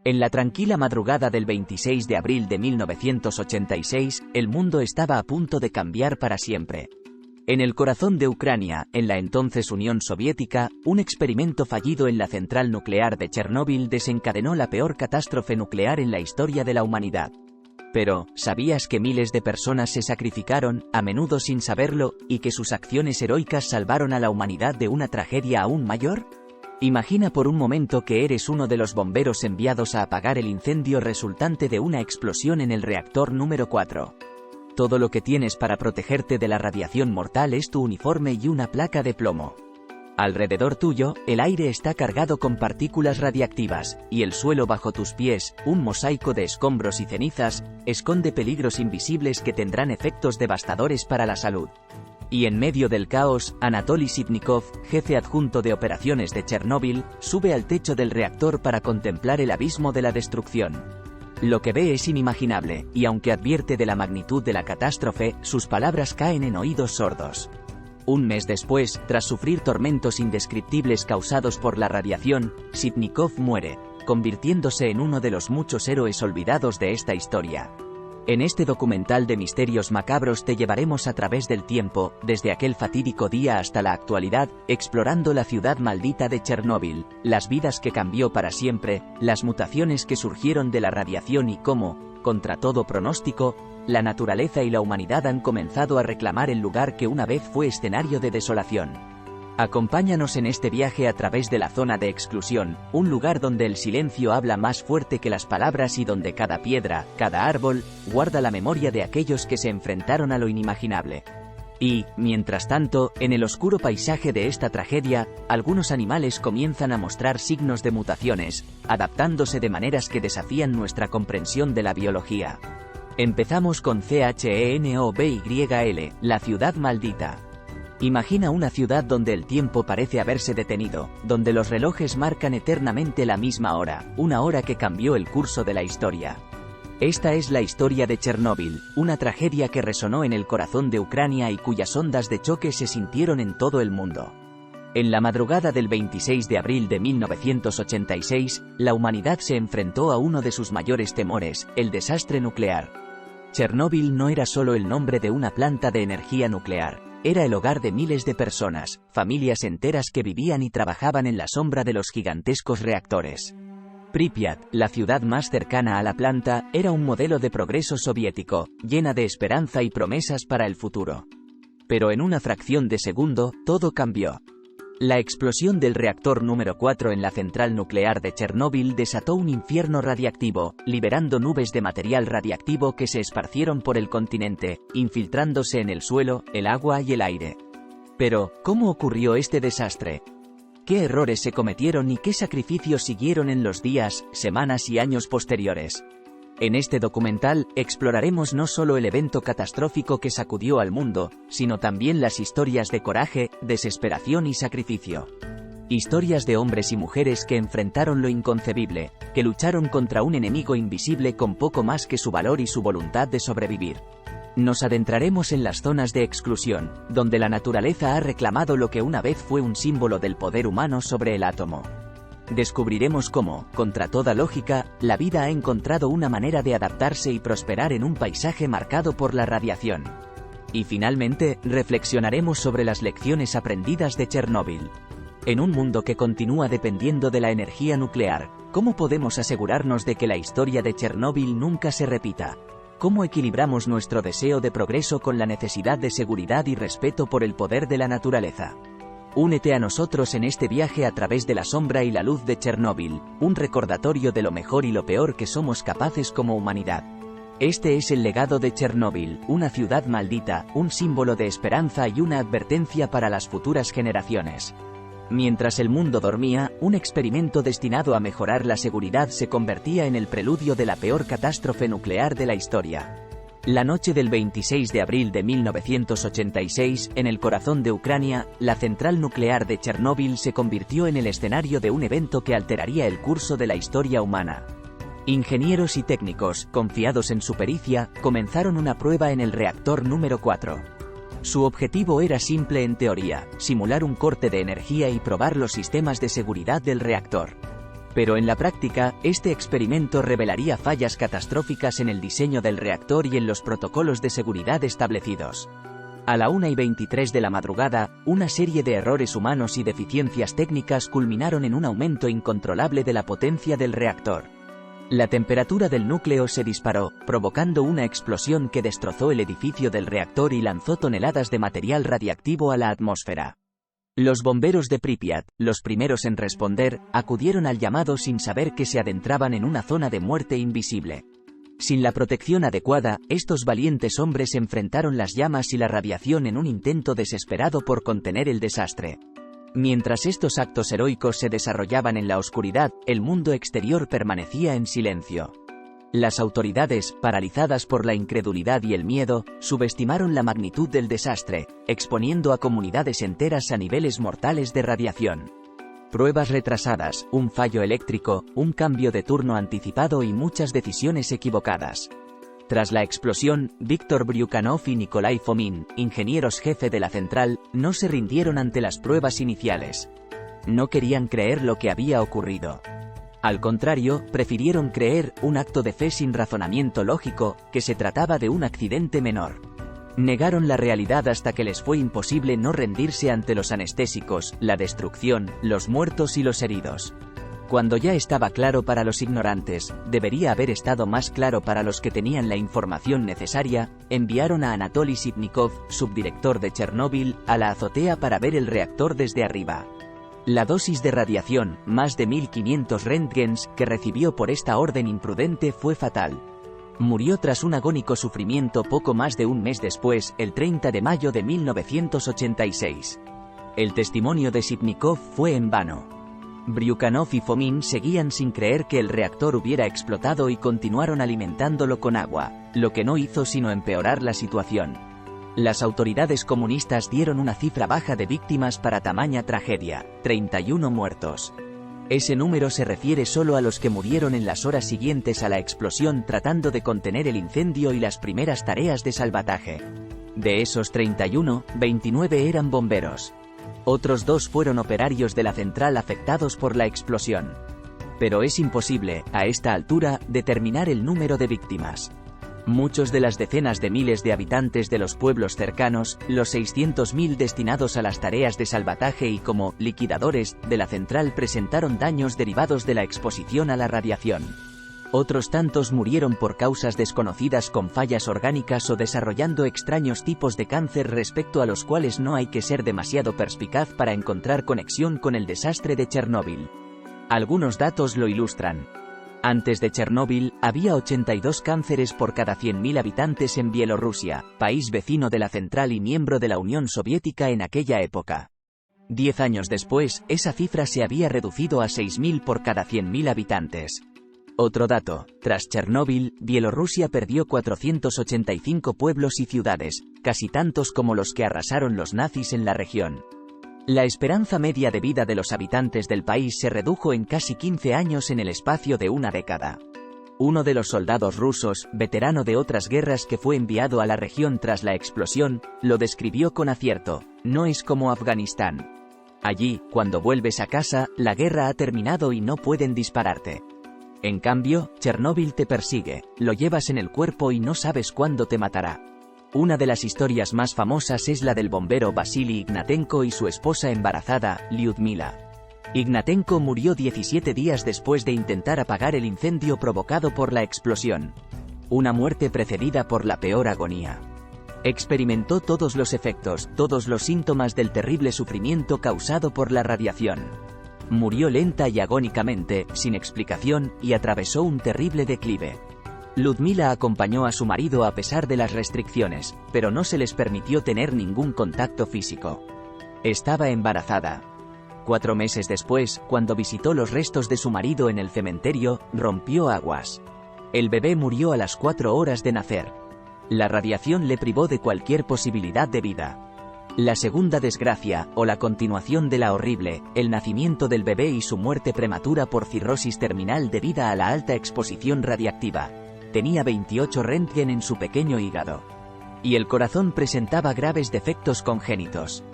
En la tranquila madrugada del 26 de abril de 1986, el mundo estaba a punto de cambiar para siempre. En el corazón de Ucrania, en la entonces Unión Soviética, un experimento fallido en la central nuclear de Chernóbil desencadenó la peor catástrofe nuclear en la historia de la humanidad. Pero, ¿sabías que miles de personas se sacrificaron, a menudo sin saberlo, y que sus acciones heroicas salvaron a la humanidad de una tragedia aún mayor? Imagina por un momento que eres uno de los bomberos enviados a apagar el incendio resultante de una explosión en el reactor número 4. Todo lo que tienes para protegerte de la radiación mortal es tu uniforme y una placa de plomo. Alrededor tuyo, el aire está cargado con partículas radiactivas, y el suelo bajo tus pies, un mosaico de escombros y cenizas, esconde peligros invisibles que tendrán efectos devastadores para la salud. Y en medio del caos, Anatoly Sitnikov, jefe adjunto de operaciones de Chernóbil, sube al techo del reactor para contemplar el abismo de la destrucción. Lo que ve es inimaginable, y aunque advierte de la magnitud de la catástrofe, sus palabras caen en oídos sordos. Un mes después, tras sufrir tormentos indescriptibles causados por la radiación, Sitnikov muere, convirtiéndose en uno de los muchos héroes olvidados de esta historia. En este documental de misterios macabros te llevaremos a través del tiempo, desde aquel fatídico día hasta la actualidad, explorando la ciudad maldita de Chernóbil, las vidas que cambió para siempre, las mutaciones que surgieron de la radiación y cómo, contra todo pronóstico, la naturaleza y la humanidad han comenzado a reclamar el lugar que una vez fue escenario de desolación. Acompáñanos en este viaje a través de la zona de exclusión, un lugar donde el silencio habla más fuerte que las palabras y donde cada piedra, cada árbol, guarda la memoria de aquellos que se enfrentaron a lo inimaginable. Y, mientras tanto, en el oscuro paisaje de esta tragedia, algunos animales comienzan a mostrar signos de mutaciones, adaptándose de maneras que desafían nuestra comprensión de la biología. Empezamos con Chenobyle, la ciudad maldita. Imagina una ciudad donde el tiempo parece haberse detenido, donde los relojes marcan eternamente la misma hora, una hora que cambió el curso de la historia. Esta es la historia de Chernóbil, una tragedia que resonó en el corazón de Ucrania y cuyas ondas de choque se sintieron en todo el mundo. En la madrugada del 26 de abril de 1986, la humanidad se enfrentó a uno de sus mayores temores, el desastre nuclear. Chernóbil no era solo el nombre de una planta de energía nuclear. Era el hogar de miles de personas, familias enteras que vivían y trabajaban en la sombra de los gigantescos reactores. Pripyat, la ciudad más cercana a la planta, era un modelo de progreso soviético, llena de esperanza y promesas para el futuro. Pero en una fracción de segundo, todo cambió. La explosión del reactor número 4 en la central nuclear de Chernóbil desató un infierno radiactivo, liberando nubes de material radiactivo que se esparcieron por el continente, infiltrándose en el suelo, el agua y el aire. Pero, ¿cómo ocurrió este desastre? ¿Qué errores se cometieron y qué sacrificios siguieron en los días, semanas y años posteriores? En este documental, exploraremos no solo el evento catastrófico que sacudió al mundo, sino también las historias de coraje, desesperación y sacrificio. Historias de hombres y mujeres que enfrentaron lo inconcebible, que lucharon contra un enemigo invisible con poco más que su valor y su voluntad de sobrevivir. Nos adentraremos en las zonas de exclusión, donde la naturaleza ha reclamado lo que una vez fue un símbolo del poder humano sobre el átomo. Descubriremos cómo, contra toda lógica, la vida ha encontrado una manera de adaptarse y prosperar en un paisaje marcado por la radiación. Y finalmente, reflexionaremos sobre las lecciones aprendidas de Chernóbil. En un mundo que continúa dependiendo de la energía nuclear, ¿cómo podemos asegurarnos de que la historia de Chernóbil nunca se repita? ¿Cómo equilibramos nuestro deseo de progreso con la necesidad de seguridad y respeto por el poder de la naturaleza? Únete a nosotros en este viaje a través de la sombra y la luz de Chernóbil, un recordatorio de lo mejor y lo peor que somos capaces como humanidad. Este es el legado de Chernóbil, una ciudad maldita, un símbolo de esperanza y una advertencia para las futuras generaciones. Mientras el mundo dormía, un experimento destinado a mejorar la seguridad se convertía en el preludio de la peor catástrofe nuclear de la historia. La noche del 26 de abril de 1986, en el corazón de Ucrania, la central nuclear de Chernóbil se convirtió en el escenario de un evento que alteraría el curso de la historia humana. Ingenieros y técnicos, confiados en su pericia, comenzaron una prueba en el reactor número 4. Su objetivo era simple en teoría, simular un corte de energía y probar los sistemas de seguridad del reactor. Pero en la práctica, este experimento revelaría fallas catastróficas en el diseño del reactor y en los protocolos de seguridad establecidos. A la 1:23 de la madrugada, una serie de errores humanos y deficiencias técnicas culminaron en un aumento incontrolable de la potencia del reactor. La temperatura del núcleo se disparó, provocando una explosión que destrozó el edificio del reactor y lanzó toneladas de material radiactivo a la atmósfera. Los bomberos de Pripyat, los primeros en responder, acudieron al llamado sin saber que se adentraban en una zona de muerte invisible. Sin la protección adecuada, estos valientes hombres enfrentaron las llamas y la radiación en un intento desesperado por contener el desastre. Mientras estos actos heroicos se desarrollaban en la oscuridad, el mundo exterior permanecía en silencio. Las autoridades, paralizadas por la incredulidad y el miedo, subestimaron la magnitud del desastre, exponiendo a comunidades enteras a niveles mortales de radiación. Pruebas retrasadas, un fallo eléctrico, un cambio de turno anticipado y muchas decisiones equivocadas. Tras la explosión, Víctor Bryukhanov y Nikolai Fomin, ingenieros jefe de la central, no se rindieron ante las pruebas iniciales. No querían creer lo que había ocurrido. Al contrario, prefirieron creer, un acto de fe sin razonamiento lógico, que se trataba de un accidente menor. Negaron la realidad hasta que les fue imposible no rendirse ante los anestésicos, la destrucción, los muertos y los heridos. Cuando ya estaba claro para los ignorantes, debería haber estado más claro para los que tenían la información necesaria, enviaron a Anatoly Sitnikov, subdirector de Chernóbil, a la azotea para ver el reactor desde arriba. La dosis de radiación, más de 1500 röntgens, que recibió por esta orden imprudente fue fatal. Murió tras un agónico sufrimiento poco más de un mes después, el 30 de mayo de 1986. El testimonio de Sitnikov fue en vano. Bryukhanov y Fomin seguían sin creer que el reactor hubiera explotado y continuaron alimentándolo con agua, lo que no hizo sino empeorar la situación. Las autoridades comunistas dieron una cifra baja de víctimas para tamaña tragedia, 31 muertos. Ese número se refiere solo a los que murieron en las horas siguientes a la explosión tratando de contener el incendio y las primeras tareas de salvataje. De esos 31, 29 eran bomberos. Otros 2 fueron operarios de la central afectados por la explosión. Pero es imposible, a esta altura, determinar el número de víctimas. Muchos de las decenas de miles de habitantes de los pueblos cercanos, los 600.000 destinados a las tareas de salvataje y como liquidadores de la central presentaron daños derivados de la exposición a la radiación. Otros tantos murieron por causas desconocidas con fallas orgánicas o desarrollando extraños tipos de cáncer respecto a los cuales no hay que ser demasiado perspicaz para encontrar conexión con el desastre de Chernóbil. Algunos datos lo ilustran. Antes de Chernóbil, había 82 cánceres por cada 100.000 habitantes en Bielorrusia, país vecino de la central y miembro de la Unión Soviética en aquella época. 10 años después, esa cifra se había reducido a 6.000 por cada 100.000 habitantes. Otro dato, tras Chernóbil, Bielorrusia perdió 485 pueblos y ciudades, casi tantos como los que arrasaron los nazis en la región. La esperanza media de vida de los habitantes del país se redujo en casi 15 años en el espacio de una década. Uno de los soldados rusos, veterano de otras guerras que fue enviado a la región tras la explosión, lo describió con acierto: no es como Afganistán. Allí, cuando vuelves a casa, la guerra ha terminado y no pueden dispararte. En cambio, Chernóbil te persigue, lo llevas en el cuerpo y no sabes cuándo te matará. Una de las historias más famosas es la del bombero Vasily Ignatenko y su esposa embarazada, Lyudmila. Ignatenko murió 17 días después de intentar apagar el incendio provocado por la explosión. Una muerte precedida por la peor agonía. Experimentó todos los efectos, todos los síntomas del terrible sufrimiento causado por la radiación. Murió lenta y agónicamente, sin explicación, y atravesó un terrible declive. Lyudmila acompañó a su marido a pesar de las restricciones, pero no se les permitió tener ningún contacto físico. Estaba embarazada. 4 meses después, cuando visitó los restos de su marido en el cementerio, rompió aguas. El bebé murió a las 4 horas de nacer. La radiación le privó de cualquier posibilidad de vida. La segunda desgracia, o la continuación de la horrible, el nacimiento del bebé y su muerte prematura por cirrosis terminal debida a la alta exposición radiactiva. Tenía 28 röntgen en su pequeño hígado. Y el corazón presentaba graves defectos congénitos.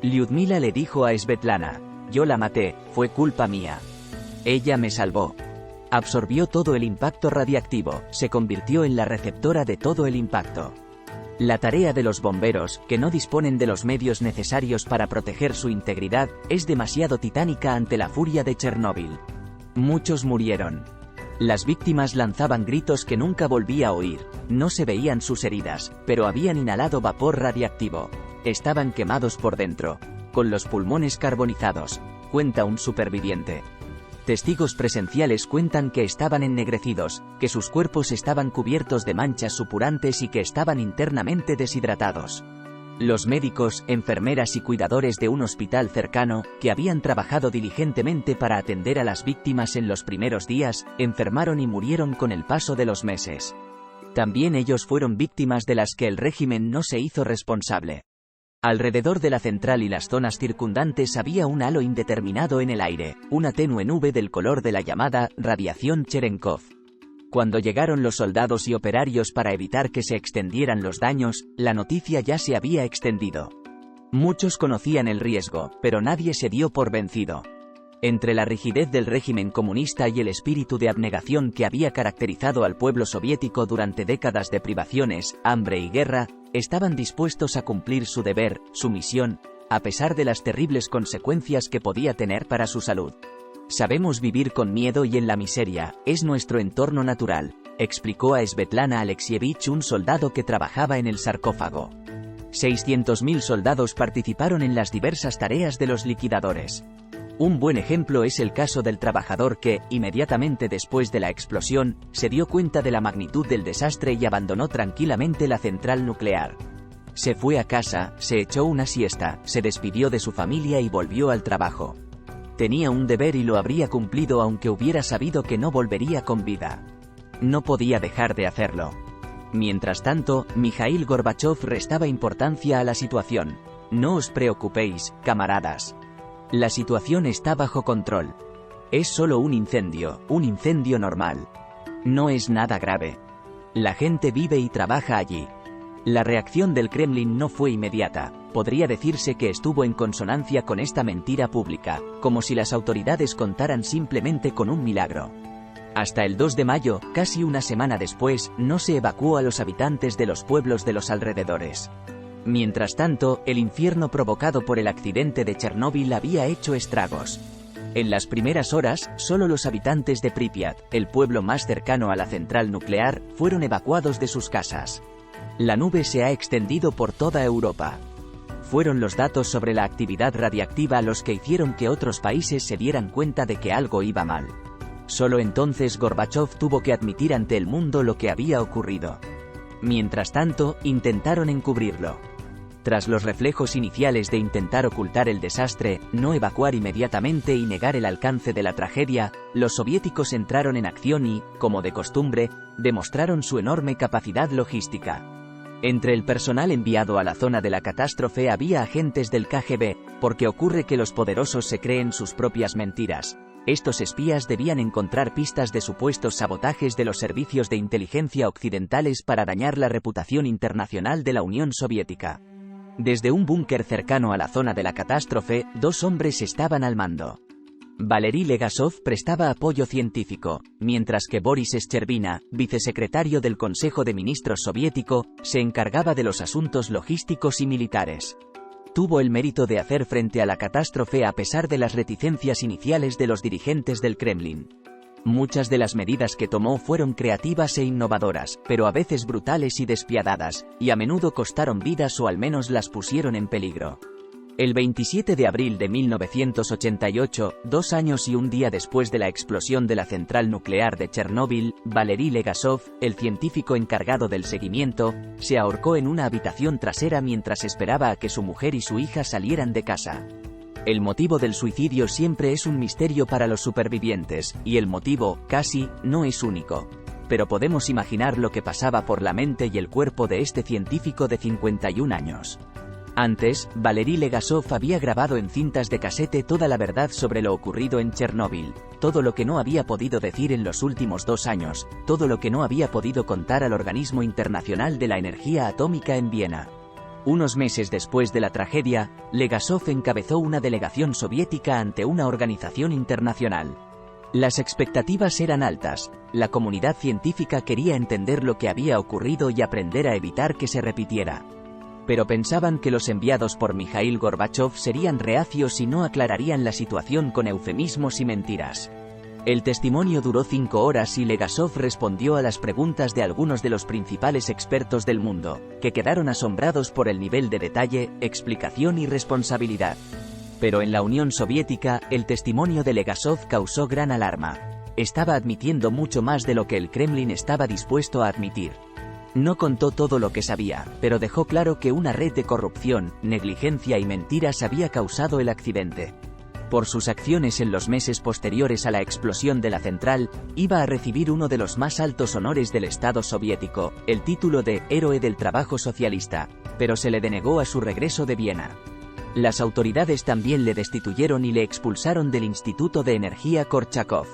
Lyudmila le dijo a Svetlana: yo la maté, fue culpa mía. Ella me salvó. Absorbió todo el impacto radiactivo, se convirtió en la receptora de todo el impacto. La tarea de los bomberos, que no disponen de los medios necesarios para proteger su integridad, es demasiado titánica ante la furia de Chernóbil. Muchos murieron. Las víctimas lanzaban gritos que nunca volví a oír, no se veían sus heridas, pero habían inhalado vapor radiactivo. Estaban quemados por dentro, con los pulmones carbonizados, cuenta un superviviente. Testigos presenciales cuentan que estaban ennegrecidos, que sus cuerpos estaban cubiertos de manchas supurantes y que estaban internamente deshidratados. Los médicos, enfermeras y cuidadores de un hospital cercano, que habían trabajado diligentemente para atender a las víctimas en los primeros días, enfermaron y murieron con el paso de los meses. También ellos fueron víctimas de las que el régimen no se hizo responsable. Alrededor de la central y las zonas circundantes había un halo indeterminado en el aire, una tenue nube del color de la llamada radiación Cherenkov. Cuando llegaron los soldados y operarios para evitar que se extendieran los daños, la noticia ya se había extendido. Muchos conocían el riesgo, pero nadie se dio por vencido. Entre la rigidez del régimen comunista y el espíritu de abnegación que había caracterizado al pueblo soviético durante décadas de privaciones, hambre y guerra, estaban dispuestos a cumplir su deber, su misión, a pesar de las terribles consecuencias que podía tener para su salud. Sabemos vivir con miedo y en la miseria, es nuestro entorno natural, explicó a Svetlana Alexievich, un soldado que trabajaba en el sarcófago. 600.000 soldados participaron en las diversas tareas de los liquidadores. Un buen ejemplo es el caso del trabajador que, inmediatamente después de la explosión, se dio cuenta de la magnitud del desastre y abandonó tranquilamente la central nuclear. Se fue a casa, se echó una siesta, se despidió de su familia y volvió al trabajo. Tenía un deber y lo habría cumplido aunque hubiera sabido que no volvería con vida. No podía dejar de hacerlo. Mientras tanto, Mikhail Gorbachov restaba importancia a la situación. No os preocupéis, camaradas. La situación está bajo control. Es solo un incendio normal. No es nada grave. La gente vive y trabaja allí. La reacción del Kremlin no fue inmediata, podría decirse que estuvo en consonancia con esta mentira pública, como si las autoridades contaran simplemente con un milagro. Hasta el 2 de mayo, casi una semana después, no se evacuó a los habitantes de los pueblos de los alrededores. Mientras tanto, el infierno provocado por el accidente de Chernóbil había hecho estragos. En las primeras horas, solo los habitantes de Pripyat, el pueblo más cercano a la central nuclear, fueron evacuados de sus casas. La nube se ha extendido por toda Europa. Fueron los datos sobre la actividad radiactiva los que hicieron que otros países se dieran cuenta de que algo iba mal. Solo entonces Gorbachov tuvo que admitir ante el mundo lo que había ocurrido. Mientras tanto, intentaron encubrirlo. Tras los reflejos iniciales de intentar ocultar el desastre, no evacuar inmediatamente y negar el alcance de la tragedia, los soviéticos entraron en acción y, como de costumbre, demostraron su enorme capacidad logística. Entre el personal enviado a la zona de la catástrofe había agentes del KGB, porque ocurre que los poderosos se creen sus propias mentiras. Estos espías debían encontrar pistas de supuestos sabotajes de los servicios de inteligencia occidentales para dañar la reputación internacional de la Unión Soviética. Desde un búnker cercano a la zona de la catástrofe, 2 hombres estaban al mando. Valery Legasov prestaba apoyo científico, mientras que Boris Shcherbina, vicesecretario del Consejo de Ministros soviético, se encargaba de los asuntos logísticos y militares. Tuvo el mérito de hacer frente a la catástrofe a pesar de las reticencias iniciales de los dirigentes del Kremlin. Muchas de las medidas que tomó fueron creativas e innovadoras, pero a veces brutales y despiadadas, y a menudo costaron vidas o al menos las pusieron en peligro. El 27 de abril de 1988, 2 años y un día después de la explosión de la central nuclear de Chernóbil, Valery Legasov, el científico encargado del seguimiento, se ahorcó en una habitación trasera mientras esperaba a que su mujer y su hija salieran de casa. El motivo del suicidio siempre es un misterio para los supervivientes, y el motivo, casi, no es único. Pero podemos imaginar lo que pasaba por la mente y el cuerpo de este científico de 51 años. Antes, Valery Legasov había grabado en cintas de casete toda la verdad sobre lo ocurrido en Chernóbil, todo lo que no había podido decir en los últimos 2 años, todo lo que no había podido contar al Organismo Internacional de la Energía Atómica en Viena. Unos meses después de la tragedia, Legasov encabezó una delegación soviética ante una organización internacional. Las expectativas eran altas, la comunidad científica quería entender lo que había ocurrido y aprender a evitar que se repitiera. Pero pensaban que los enviados por Mikhail Gorbachov serían reacios y no aclararían la situación con eufemismos y mentiras. El testimonio duró 5 horas y Legasov respondió a las preguntas de algunos de los principales expertos del mundo, que quedaron asombrados por el nivel de detalle, explicación y responsabilidad. Pero en la Unión Soviética, el testimonio de Legasov causó gran alarma. Estaba admitiendo mucho más de lo que el Kremlin estaba dispuesto a admitir. No contó todo lo que sabía, pero dejó claro que una red de corrupción, negligencia y mentiras había causado el accidente. Por sus acciones en los meses posteriores a la explosión de la central, iba a recibir uno de los más altos honores del Estado soviético, el título de Héroe del Trabajo Socialista, pero se le denegó a su regreso de Viena. Las autoridades también le destituyeron y le expulsaron del Instituto de Energía Korchakov.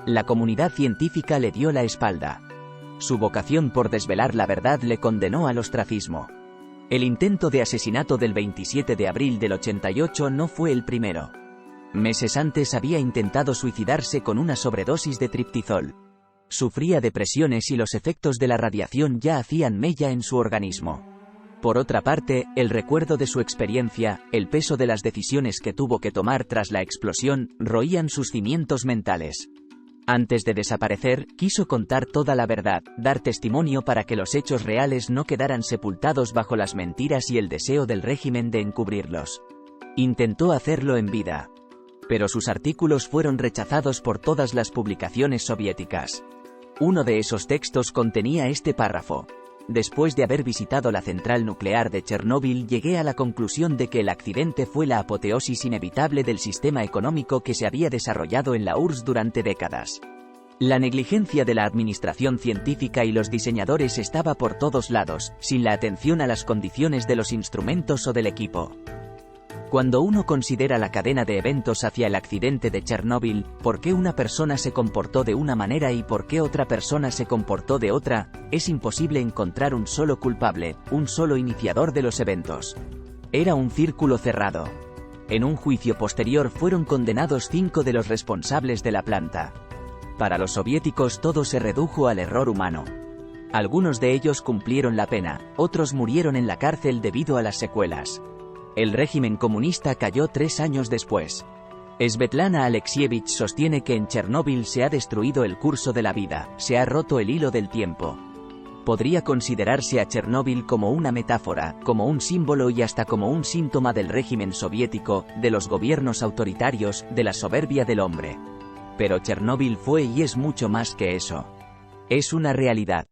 La comunidad científica le dio la espalda. Su vocación por desvelar la verdad le condenó al ostracismo. El intento de asesinato del 27 de abril del 88 no fue el primero. Meses antes había intentado suicidarse con una sobredosis de triptizol. Sufría depresiones y los efectos de la radiación ya hacían mella en su organismo. Por otra parte, el recuerdo de su experiencia, el peso de las decisiones que tuvo que tomar tras la explosión, roían sus cimientos mentales. Antes de desaparecer, quiso contar toda la verdad, dar testimonio para que los hechos reales no quedaran sepultados bajo las mentiras y el deseo del régimen de encubrirlos. Intentó hacerlo en vida. Pero sus artículos fueron rechazados por todas las publicaciones soviéticas. Uno de esos textos contenía este párrafo: después de haber visitado la central nuclear de Chernóbil, llegué a la conclusión de que el accidente fue la apoteosis inevitable del sistema económico que se había desarrollado en la URSS durante décadas. La negligencia de la administración científica y los diseñadores estaba por todos lados, sin la atención a las condiciones de los instrumentos o del equipo. Cuando uno considera la cadena de eventos hacia el accidente de Chernóbil, por qué una persona se comportó de una manera y por qué otra persona se comportó de otra, es imposible encontrar un solo culpable, un solo iniciador de los eventos. Era un círculo cerrado. En un juicio posterior fueron condenados 5 de los responsables de la planta. Para los soviéticos todo se redujo al error humano. Algunos de ellos cumplieron la pena, otros murieron en la cárcel debido a las secuelas. El régimen comunista cayó 3 años después. Svetlana Alexievich sostiene que en Chernóbil se ha destruido el curso de la vida, se ha roto el hilo del tiempo. Podría considerarse a Chernóbil como una metáfora, como un símbolo y hasta como un síntoma del régimen soviético, de los gobiernos autoritarios, de la soberbia del hombre. Pero Chernóbil fue y es mucho más que eso. Es una realidad.